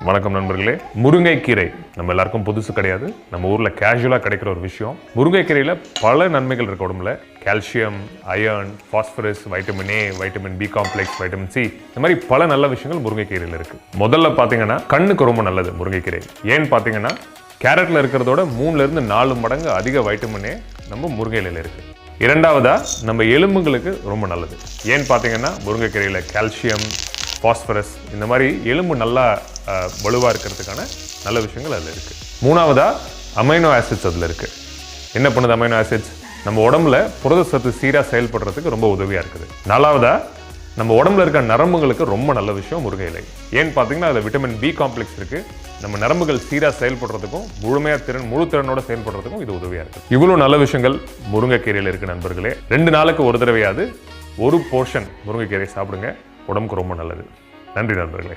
வணக்கம் நண்பர்களே. முருங்கைக்கீரை நம்ம எல்லாருக்கும் புதுசு கிடையாது. நம்ம ஊர்ல கேஷுவலா கிடைக்கிற ஒரு விஷயம். முருங்கைக்கீரையில பல நன்மைகள் இருக்கு உடம்புல. Calcium, iron, phosphorus, vitamin A, vitamin B complex, vitamin C, இந்த மாதிரி பல நல்ல விஷயங்கள் முருங்கைக்கீரையில இருக்கு. முதல்ல பாத்தீங்கன்னா கண்ணுக்கு ரொம்ப நல்லது முருங்கைக்கீரை. ஏன்னு பாத்தீங்கன்னா கேரட்ல இருக்கிறதோட 3ல இருந்து 4 மடங்கு அதிக வைட்டமின் ஏ நம்ம முருங்கையில இருக்கு. இரண்டாவதா நம்ம எலும்புகளுக்கு ரொம்ப நல்லது. ஏன்னு பாத்தீங்கன்னா முருங்கைக்கீரையில கால்சியம், பாஸ்பரஸ், இந்த மாதிரி எலும்பு நல்லா வலுவாக இருக்கிறதுக்கான நல்ல விஷயங்கள் அதில் இருக்குது. மூணாவதா அமைனோ ஆசிட்ஸ் அதில் இருக்குது. என்ன பண்ணுது அமைனோ ஆசிட்ஸ்? நம்ம உடம்புல புரத சத்து சீராக செயல்படுறதுக்கு ரொம்ப உதவியாக இருக்குது. நாலாவதா நம்ம உடம்புல இருக்க நரம்புகளுக்கு ரொம்ப நல்ல விஷயம் முருங்கை இலை. ஏன்னு பார்த்தீங்கன்னா அதில் விட்டமின் பி காம்ப்ளெக்ஸ் இருக்குது. நம்ம நரம்புகள் சீராக செயல்படுறதுக்கும் முழு திறனோட செயல்படுறதுக்கும் இது உதவியாக இருக்குது. இவ்வளோ நல்ல விஷயங்கள் முருங்கைக்கீரையில் இருக்குது நண்பர்களே. 2 நாளுக்கு ஒரு தடவையாவது ஒரு போர்ஷன் முருங்கைக்கீரை சாப்பிடுங்க. உடம்புக்கு ரொம்ப நல்லது. நன்றி நண்பர்களே.